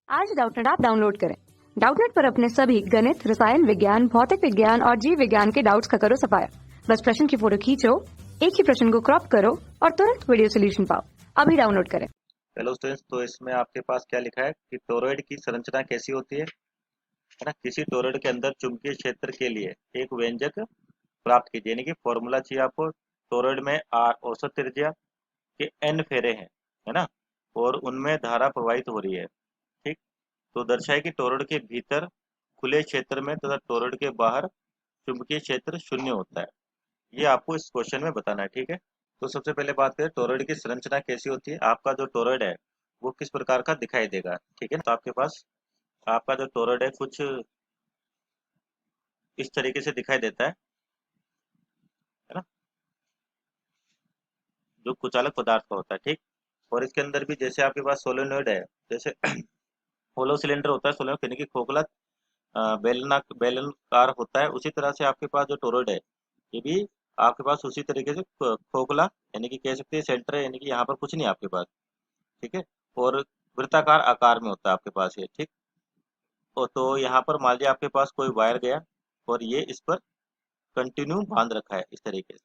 आज Doubtnut app download करें। Doubtnut पर अपने सभी गणित, रसायन विज्ञान, भौतिक विज्ञान और जीव विज्ञान के डाउट्स का करो सफाया। बस प्रश्न की फोटो खींचो, एक ही प्रश्न को क्रॉप करो और तुरंत वीडियो सोल्यूशन पाओ। अभी डाउनलोड करें। हेलो स्टूडेंट्स, तो इसमें आपके पास क्या लिखा है कि टोरॉइड की संरचना कैसी होती है ना। किसी टोरॉइड के अंदर चुंबकीय क्षेत्र के लिए एक व्यंजक प्राप्त कीजिए, यानी कि फॉर्मूला चाहिए आपको। टोरॉइड में आर औसत त्रिज्या के एन फेरे हैं, है ना, और उनमें धारा प्रवाहित हो रही है। ठीक, तो दर्शाए कि टोरॉइड के भीतर खुले क्षेत्र में तथा टोरॉइड के बाहर चुंबकीय क्षेत्र शून्य होता है। ये आपको इस क्वेश्चन में बताना है। ठीक है, तो सबसे पहले बात करें टोरॉइड की संरचना कैसी होती है। आपका जो टोरॉइड है वो किस प्रकार का दिखाई देगा। ठीक है, तो आपके पास आपका जो टोरॉइड है कुछ इस तरीके से दिखाई देता है ना, जो कुचालक पदार्थ का होता है। ठीक, और इसके अंदर भी जैसे आपके पास सोलेनोइड है, जैसे होलो सिलेंडर होता है, सोलेनोइड यानी कि खोखला बेलनाकार होता है, उसी तरह से आपके पास जो टोरॉइड है ये भी आपके पास उसी तरीके से खोखला, यानी कि कह सकते हैं सेंटर है, यानी कि यहाँ पर कुछ नहीं आपके पास। ठीक है, और वृत्ताकार आकार में होता है आपके पास ये। ठीक, और तो यहाँ पर मान लीजिए आपके पास कोई वायर गया और ये इस पर कंटिन्यू बांध रखा है इस तरीके से।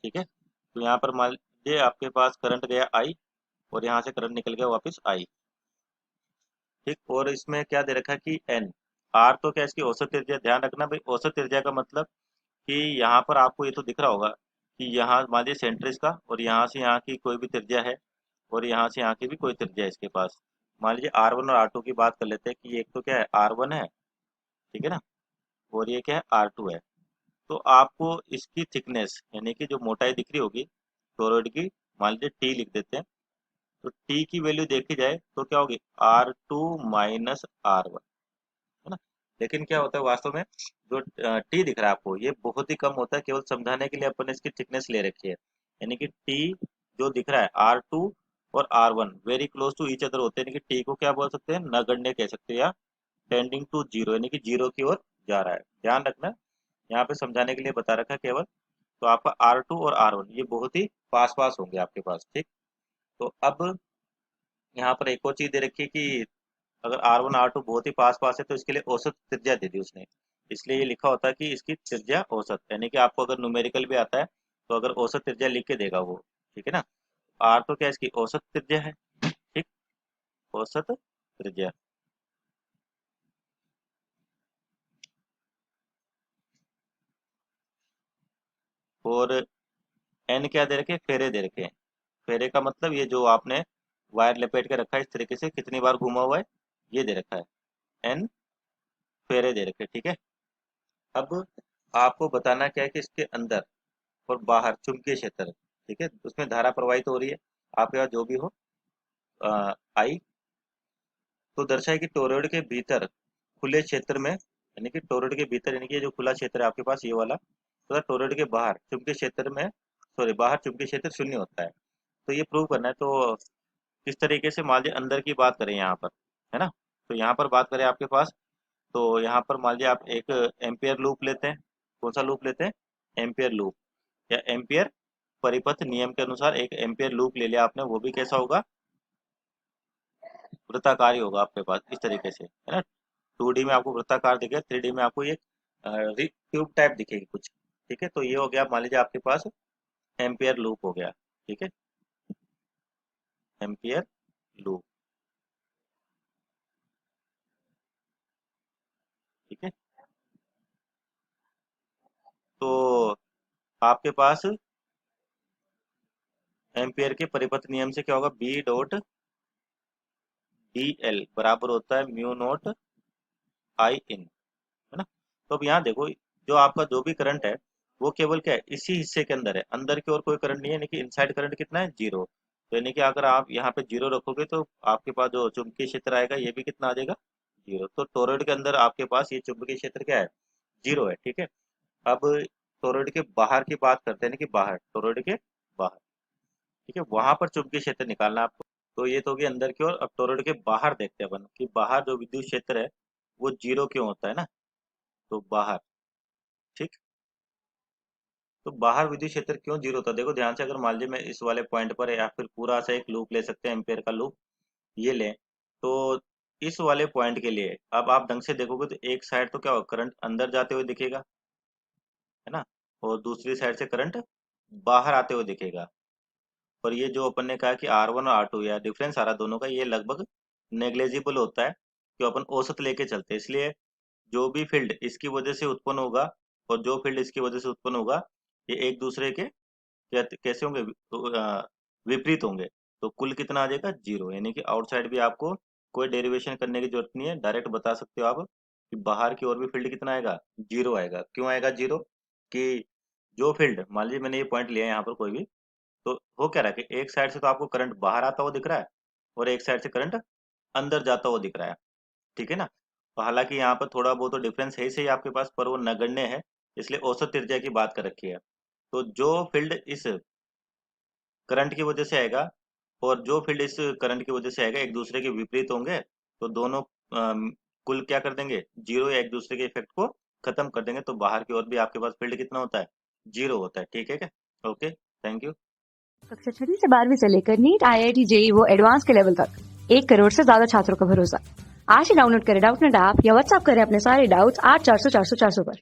ठीक है, तो यहाँ पर मान लीजिए आपके पास करंट गया आई और यहाँ से करंट निकल गया वापस आई। ठीक, और इसमें क्या दे रखा है कि एन आर, तो क्या इसकी औसत त्रिज्या। ध्यान रखना भाई, औसत त्रिज्या का मतलब कि यहाँ पर आपको ये तो दिख रहा होगा कि यहाँ मान लीजिए सेंटर इसका और यहाँ से यहाँ की कोई भी त्रिज्या है और यहाँ से यहाँ की भी कोई त्रिज्या है इसके पास। मान लीजिए आर वन और आर टू की बात कर लेते हैं कि एक तो क्या है आर वन है, ठीक है ना, और ये क्या है आर टू है। तो आपको इसकी थिकनेस यानी कि जो मोटाई दिख रही होगी टोरॉइड की, मान लीजिए टी लिख देते हैं, तो टी की वैल्यू देखी जाए तो क्या होगी R two minus R one, है ना। लेकिन क्या होता है वास्तव में, जो टी दिख रहा है आपको ये बहुत ही कम होता है। केवल समझाने के लिए अपन ने इसकी थिकनेस ले रखी है, यानी कि टी जो दिख रहा है आर टू और R one very close to each other होते हैं, यानी कि टी को क्या बोल सकते हैं, नगण्य कह सकते हैं, या टेंडिंग टू जीरो, यानी कि जीरो की ओर जा रहा है। ध्यान रखना, यहाँ पे समझाने के लिए बता रखा है केवल। तो आपका आर टू और आर वन ये बहुत ही पास पास होंगे आपके पास। ठीक, तो अब यहाँ पर एक और चीज दे रखी है कि अगर आर वन आर टू बहुत ही पास पास है तो इसके लिए औसत त्रिज्या दे दी उसने। इसलिए ये लिखा होता है कि इसकी त्रिज्या औसत, यानी कि आपको अगर न्यूमेरिकल भी आता है तो अगर औसत त्रिज्या लिख के देगा वो। ठीक है ना, आर तो क्या इसकी औसत त्रिज्या है। ठीक, औसत त्रिज्या। और एन क्या दे रखे, फेरे दे रखे हैं। फेरे का मतलब ये जो आपने वायर लपेट के रखा है इस तरीके से कितनी बार घुमा हुआ है ये दे रखा है, एन फेरे दे रखे। ठीक है, अब आपको बताना क्या है कि इसके अंदर और बाहर चुंबकीय क्षेत्र, ठीक है, उसमें धारा प्रवाहित हो रही है आपके पास जो भी हो आई। तो दर्शाए कि टोरॉइड के भीतर खुले क्षेत्र में, यानी कि टोरॉइड के भीतर यानी कि ये जो खुला क्षेत्र है आपके पास ये वाला, तो टोरॉइड के बाहर चुंबकीय क्षेत्र में, सॉरी बाहर चुंबकीय क्षेत्र शून्य होता है। तो ये प्रूव करना है। तो किस तरीके से, मान लीजिए अंदर की बात करें यहाँ पर, है ना, तो यहाँ पर बात करें आपके पास, तो यहाँ पर मान लीजिए आप एक एम्पियर लूप लेते हैं। कौन सा लूप लेते हैं, एम्पियर लूप, या एम्पियर परिपथ नियम के अनुसार एक एम्पियर लूप ले लिया आपने, वो भी कैसा होगा, वृत्ताकार होगा आपके पास इस तरीके से, है ना। 2D में आपको वृत्ताकार दिखेगा, 3D में आपको ये ट्यूब टाइप दिखेगी कुछ। ठीक है, तो ये हो गया मान लीजिए आपके पास एम्पियर लूप हो गया। ठीक है, एम्पियर लूप। ठीक है, तो आपके पास एम्पियर के परिपथ नियम से क्या होगा, बी डॉट डी एल बराबर होता है म्यू नॉट आई इन, है ना। तो अब यहाँ देखो, जो आपका जो भी करंट है वो केवल क्या है इसी हिस्से के अंदर है, अंदर की ओर कोई करंट नहीं है, यानी कि इनसाइड करंट कितना है, जीरो। तो यानी कि अगर आप यहाँ पे जीरो रखोगे तो आपके पास जो चुंबकीय क्षेत्र आएगा ये भी कितना आ जाएगा, जीरो। तो टोरॉइड के अंदर आपके पास ये चुंबकीय क्षेत्र क्या है, जीरो है। ठीक है, अब टोरॉइड के बाहर की बात करते हैं, कि बाहर टोरॉइड के बाहर, ठीक है, वहां पर चुंबकीय क्षेत्र निकालना है आपको। तो ये तो होगी अंदर की ओर। अब टोरॉइड के बाहर देखते हैं अपन कि बाहर जो विद्युत क्षेत्र है वो 0 क्यों होता है ना। तो बाहर, ठीक, तो बाहर विद्युत क्षेत्र क्यों 0 होता है, देखो ध्यान से। अगर मान लीजिए मैं इस वाले पॉइंट पर, या फिर पूरा सा एक लूप ले सकते हैं, एम्पेयर का लूप ये लें, तो इस वाले पॉइंट के लिए अब आप ढंग से देखोगे तो एक साइड तो क्या होगा, करंट अंदर जाते हुए दिखेगा, है ना, और दूसरी साइड से करंट बाहर आते हुए दिखेगा। और ये जो अपन ने कहा कि R1 और R2 या डिफरेंस आ रहा दोनों का, ये लगभग नेग्लेजिबल होता है, क्यों अपन औसत लेके चलते हैं। इसलिए जो भी फील्ड इसकी वजह से उत्पन्न होगा और जो फील्ड इसकी वजह से उत्पन्न होगा, ये एक दूसरे के कैसे होंगे, तो, विपरीत होंगे। तो कुल कितना आ जाएगा, 0। यानी कि आउटसाइड भी आपको कोई डेरिवेशन करने की जरूरत नहीं है, डायरेक्ट बता सकते हो आप कि बाहर की ओर भी फील्ड कितना आएगा, 0 आएगा। क्यों आएगा 0, कि जो फील्ड, मान लीजिए मैंने ये पॉइंट लिया है यहाँ पर कोई भी, तो हो क्या रहा है कि एक साइड से तो आपको करंट बाहर आता हुआ दिख रहा है और एक साइड से करंट अंदर जाता हुआ दिख रहा है, ठीक है ना। तो हालांकि यहाँ पर थोड़ा बहुत तो डिफरेंस है ही सही आपके पास, पर वो नगण्य है, इसलिए औसत त्रिज्या की बात कर रखी है। तो जो फील्ड इस करंट की वजह से आएगा और जो फील्ड इस करंट की वजह से आएगा, एक दूसरे के विपरीत होंगे। तो दोनों कुल क्या कर देंगे, 0, या एक दूसरे के इफेक्ट को खत्म कर देंगे। तो बाहर की ओर भी आपके पास फील्ड कितना होता है, 0 होता है, ठीक है क्या। Okay, thank you. कक्षा 6 से 12वीं से लेकर नीट, IIT, JEE वो एडवांस के लेवल तक 1 करोड़ से ज्यादा छात्रों का भरोसा। आज ही डाउनलोड करें डाउटनेट ऐप या व्हाट्सएप करें अपने सारे डाउट्स 8400 400 400 पर।